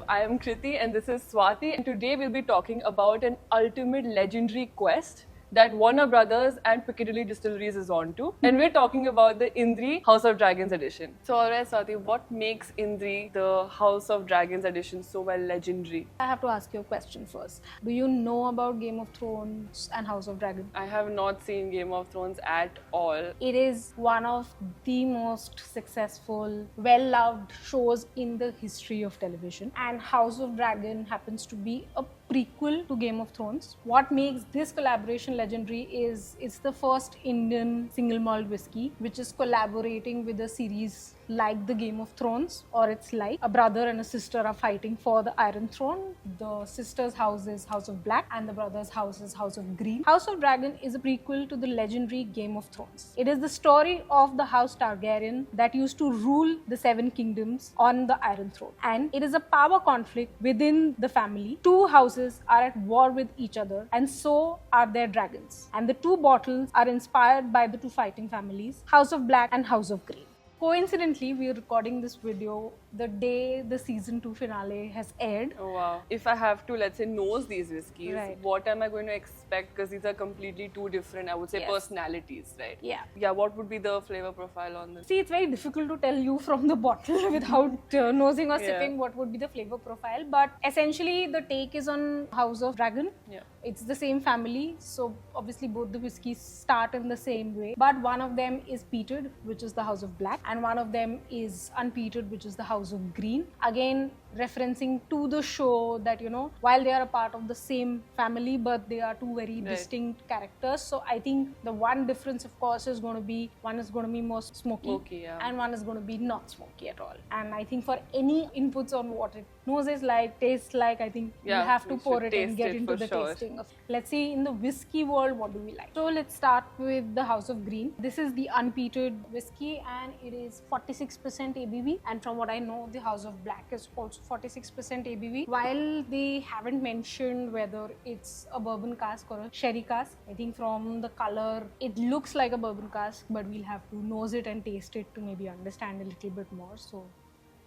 I am Kriti and this is Swati, and today we'll be talking about an ultimate legendary quest that Warner Brothers and Piccadilly Distilleries is on to. And we're talking about the Indri House of Dragons edition. So alright Swati, what makes Indri the House of Dragons edition so well legendary? I have to ask you a question first. Do you know about Game of Thrones and House of Dragon? I have not seen Game of Thrones at all. It is one of the most successful, well-loved shows in the history of television. And House of Dragon happens to be a prequel to Game of Thrones. What makes this collaboration legendary is it's the first Indian single malt whiskey which is collaborating with a series like the Game of Thrones, or it's like a brother and a sister are fighting for the Iron Throne. The sister's house is House of Black and the brother's house is House of Green. House of Dragon is a prequel to the legendary Game of Thrones. It is the story of the House Targaryen that used to rule the Seven Kingdoms on the Iron Throne. And it is a power conflict within the family. Two houses are at war with each other, and so are their dragons. And the two bottles are inspired by the two fighting families, House of Black and House of Green. Coincidentally, we are recording this video the day the season 2 finale has aired. Oh wow. If I have to, let's say, nose these whiskeys, Right. what am I going to expect? Because these are completely two different, I would say, Yes. personalities, right? Yeah. Yeah, what would be the flavor profile on this? See, it's very difficult to tell you from the bottle without nosing or Yeah. sipping what would be the flavor profile. But essentially, the take is on House of Dragon. Yeah. It's the same family, so obviously both the whiskeys start in the same way. But one of them is peated, which is the House of Black, and one of them is unpeated, which is the House of Green. Again, referencing to the show that, you know, while they are a part of the same family, but they are two very Right. distinct characters. So I think the one difference, of course, is going to be one is going to be more smoky, Smoky, yeah. and one is going to be not smoky at all. And I think for any inputs on what it noses like, tastes like, I think Yeah, you have to we pour should it and taste get it into for the sure. tasting of. Let's see, in the whiskey world, what do we like? So let's start with the House of Green. This is the unpeated whiskey and it is 46% ABV. And from what I know, the House of Black is also 46% ABV. While they haven't mentioned whether it's a bourbon cask or a sherry cask, I think from the color, it looks like a bourbon cask, but we'll have to nose it and taste it to maybe understand a little bit more. So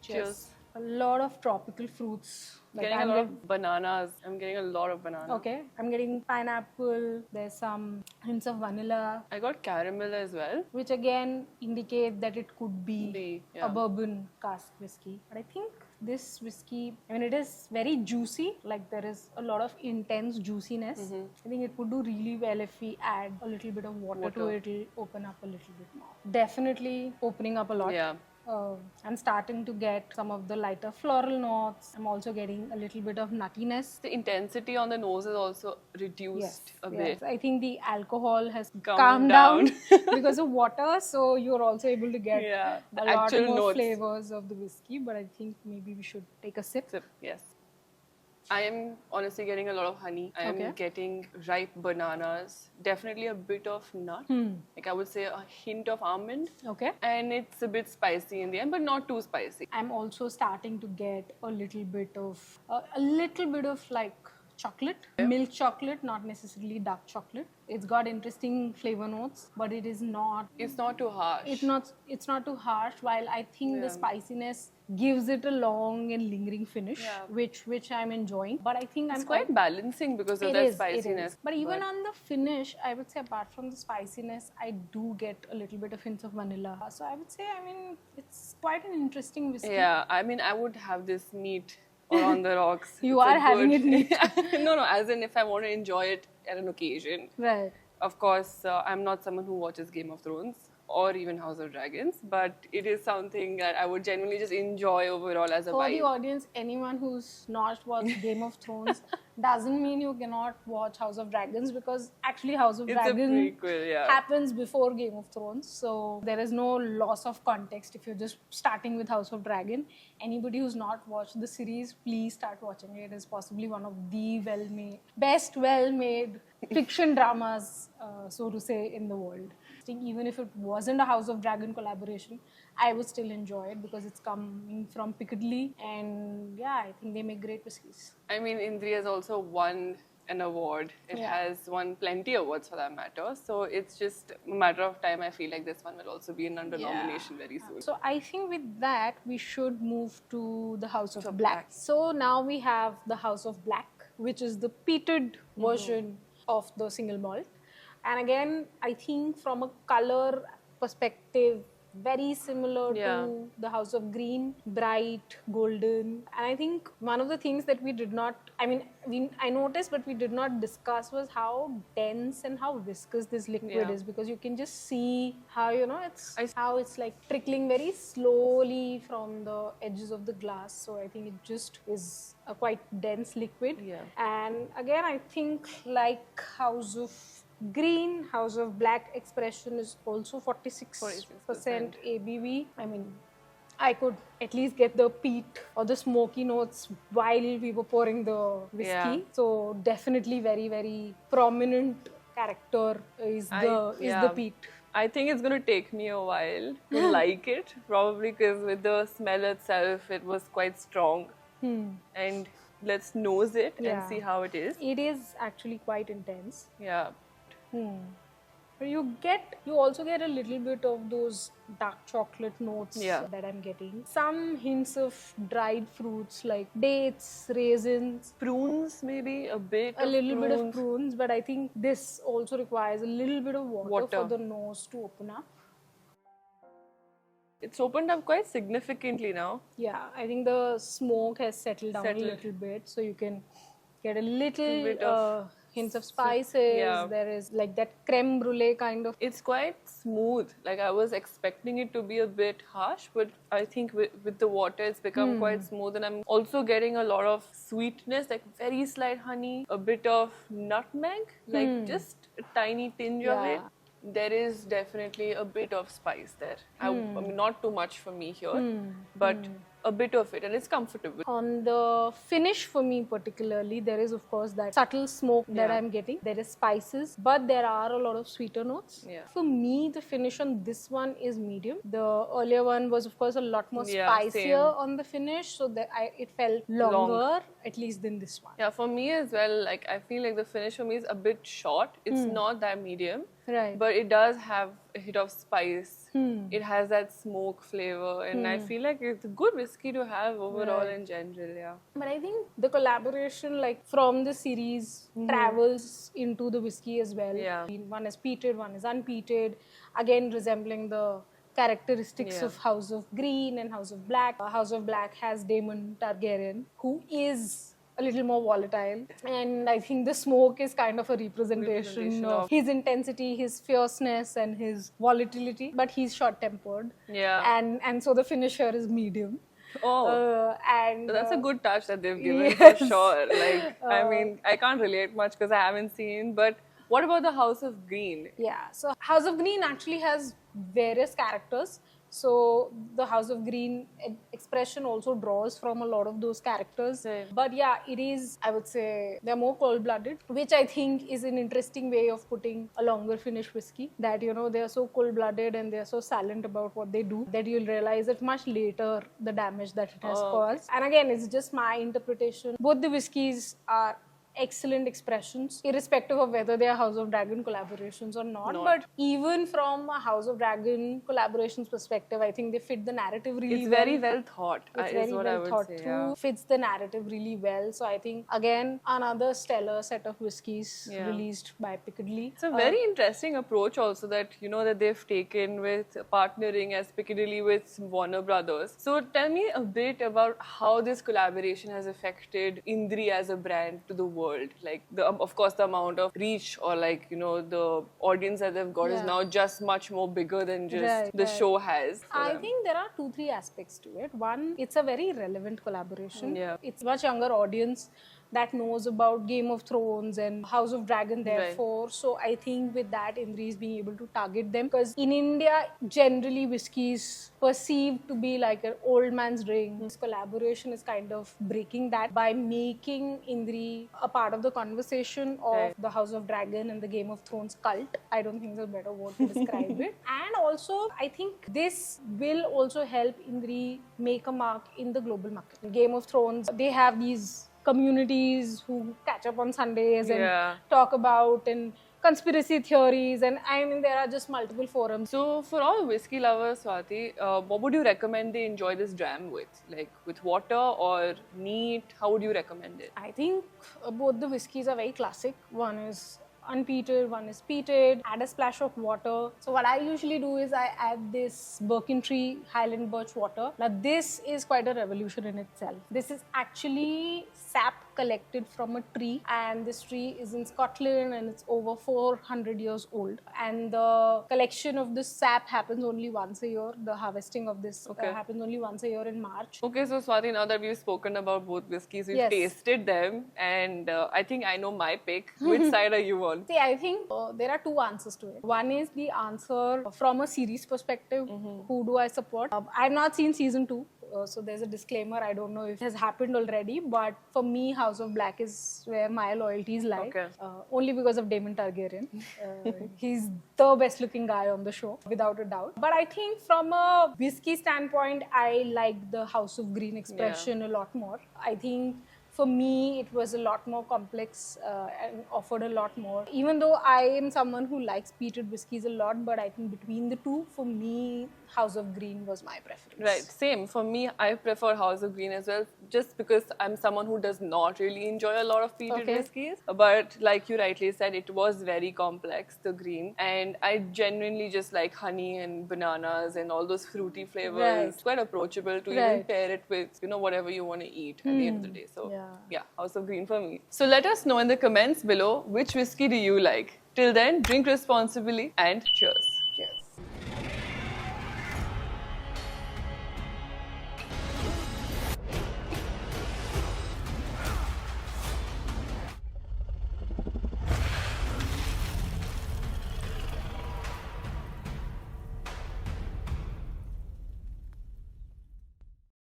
Cheers. a lot of tropical fruits. Getting a lot of bananas. I'm getting a lot of bananas. Okay, I'm getting pineapple, there's some hints of vanilla, I got caramel as well. which again indicate that it could be Yeah. a bourbon cask whiskey. But I think this whiskey, I mean, it is very juicy, like there is a lot of intense juiciness. I think it would do really well if we add a little bit of water to it, it'll open up a little bit more. Definitely opening up a lot. Yeah. I'm starting to get some of the lighter floral notes. I'm also getting a little bit of nuttiness. The intensity on the nose is also reduced a bit. I think the alcohol has Calmed calmed down, down. because of water, so you're also able to get Yeah, the a lot actual more notes. flavors of the whiskey. But I think maybe we should take a sip. Sip, yes. I am honestly getting a lot of honey. I am Okay. getting ripe bananas. Definitely a bit of nut. Like I would say a hint of almond. Okay. And it's a bit spicy in the end, but not too spicy. I'm also starting to get a little bit of like chocolate, milk chocolate, not necessarily dark chocolate. It's got interesting flavor notes, but it is not. It's not too harsh. It's not too harsh. While I think the spiciness gives it a long and lingering finish, Yeah. which I'm enjoying. But I think It's I'm quite balancing because of It that is, spiciness. But even on the finish, I would say apart from the spiciness, I do get a little bit of hints of vanilla. So I would say, I mean, it's quite an interesting whiskey. Yeah, I mean, I would have this neat or on the rocks. You It's a are having good- it neat. No, as in if I want to enjoy it at an occasion. Right. Of course, I'm not someone who watches Game of Thrones or even House of Dragons, but it is something that I would genuinely just enjoy overall as a For the vibe. audience, anyone who's not watched Game of Thrones doesn't mean you cannot watch House of Dragons, because actually House of It's a Dragons prequel, yeah. happens before Game of Thrones. So there is no loss of context if you're just starting with House of Dragon. Anybody who's not watched the series, please start watching it. It is possibly one of the best well-made fiction dramas, so to say, in the world. Even if it wasn't a House of Dragon collaboration, I would still enjoy it because it's coming from Piccadilly, and yeah, I think they make great whiskies. I mean, Indri has also won an award. It Yeah. has won plenty of awards for that matter. So it's just a matter of time. I feel like this one will also be in under nomination very soon. So I think with that we should move to the House of So Black. Black. So now we have the House of Black, which is the peated version of the single malt. And again, I think from a color perspective, very similar Yeah. to the House of Green, bright, golden. And I think one of the things that we did not, I noticed, but we did not discuss was how dense and how viscous this liquid Yeah. is, because you can just see how, you know, I- how it's like trickling very slowly from the edges of the glass. So I think it just is a quite dense liquid. Yeah. And again, I think like House of Green, House of Black expression is also 46% ABV. I mean, I could at least get the peat or the smoky notes while we were pouring the whiskey. Yeah. So definitely very, very prominent character is the peat. I think it's going to take me a while to like it, probably because with the smell itself, it was quite strong. And let's nose it Yeah. and see how it is. It is actually quite intense. Yeah. But you also get a little bit of those dark chocolate notes Yeah. that I'm getting. Some hints of dried fruits like dates, raisins, Prunes, maybe a bit. a little bit of prunes, but I think this also requires a little bit of water Water. for the nose to open up. It's opened up quite significantly now. Yeah, I think the smoke has settled down a little bit, so you can get a little bit of hints of spices. yeah. There is like that creme brulee kind of. It's quite smooth. Like I was expecting it to be a bit harsh, but I think with the water it's become quite smooth. And I'm also getting a lot of sweetness, like very slight honey, a bit of nutmeg, like just a tiny tinge of it. There is definitely a bit of spice there. I mean, not too much for me here, but a bit of it, and it's comfortable. On the finish for me particularly, there is of course that subtle smoke that Yeah. I'm getting. There is spices, but there are a lot of sweeter notes. Yeah. For me, the finish on this one is medium. The earlier one was of course a lot more Yeah, spicier same. on the finish, so that it felt longer at least than this one. Yeah, for me as well, like I feel like the finish for me is a bit short. It's not that medium, Right. but it does have a hit of spice. It has that smoke flavor, and I feel like it's a good whiskey to have overall in general. Yeah. But I think the collaboration, like from the series, travels into the whiskey as well. Yeah. One is peated, one is unpeated, again resembling the characteristics Yeah. of House of Green and House of Black. House of Black has Daemon Targaryen, who is a little more volatile, and I think the smoke is kind of a representation of his intensity, his fierceness, and his volatility. But he's short-tempered, Yeah. and so the finish here is medium. And So that's a good touch that they've given yes. for sure. Like, I mean, I can't relate much because I haven't seen, but what about the House of Green? Yeah, so House of Green actually has various characters. So the House of Green expression also draws from a lot of those characters. Right. But yeah, it is, I would say, they're more cold-blooded, which I think is an interesting way of putting a longer finish whiskey. That, you know, they're so cold-blooded and they're so silent about what they do that you'll realize it much later, the damage that it has caused. And again, it's just my interpretation. Both the whiskeys are excellent expressions, irrespective of whether they are House of Dragon collaborations or not. But even from a House of Dragon collaborations perspective, I think they fit the narrative really It's well. very well thought. It's is very what I well would thought say. through, Yeah. fits the narrative really well. So I think, again, another stellar set of whiskies Yeah. released by Piccadilly. It's a very interesting approach also that, you know, that they've taken with partnering as Piccadilly with Warner Brothers. So tell me a bit about how this collaboration has affected Indri as a brand to the world. Like, of course, the amount of reach or like, you know, the audience that they've got is Yeah. now just much more bigger than just Right, the right. show has. for I them. think there are 2-3 aspects to it. One, it's a very relevant collaboration. Yeah. It's a much younger audience that knows about Game of Thrones and House of Dragon, therefore. So I think with that, Indri is being able to target them. Because in India, generally whiskey is perceived to be like an old man's drink. This collaboration is kind of breaking that by making Indri a part of the conversation of the House of Dragon and the Game of Thrones cult. I don't think there's a better word to describe it. And also, I think this will also help Indri make a mark in the global market. Game of Thrones, they have these communities who catch up on Sundays and Yeah. talk about and conspiracy theories, and I mean there are just multiple forums. So, for all whiskey lovers, Swati, what would you recommend they enjoy this dram with? Like with water or neat? How would you recommend it? I think both the whiskeys are very classic. One is unpeated, one is peated. Add a splash of water. So what I usually do is I add this Birkentree Highland Birch water. Now this is quite a revolution in itself. This is actually sap collected from a tree, and this tree is in Scotland and it's over 400 years old. And the collection of this sap happens only once a year. The harvesting of this happens only once a year in March. Okay, so Swati, now that we've spoken about both whiskeys, we've Yes. tasted them, and I think I know my pick. Which side are you on? See, I think there are two answers to it. One is the answer from a series perspective. Who do I support? I've not seen season 2. So there's a disclaimer. I don't know if it has happened already, but for me, House of Black is where my loyalties lie. Okay. Only because of Daemon Targaryen. He's the best looking guy on the show, without a doubt. But I think from a whiskey standpoint, I like the House of Green expression a lot more. I think for me, it was a lot more complex and offered a lot more. Even though I am someone who likes peated whiskies a lot, but I think between the two, for me, House of Green was my preference. Right, same. For me, I prefer House of Green as well, just because I'm someone who does not really enjoy a lot of peated whiskies. But like you rightly said, it was very complex, the green. And I genuinely just like honey and bananas and all those fruity flavors. Right. It's quite approachable to even Right. pair it with, whatever you want to eat at the end of the day. So Yeah. House of Green for me. So let us know in the comments below which whiskey do you like. Till then, drink responsibly and cheers.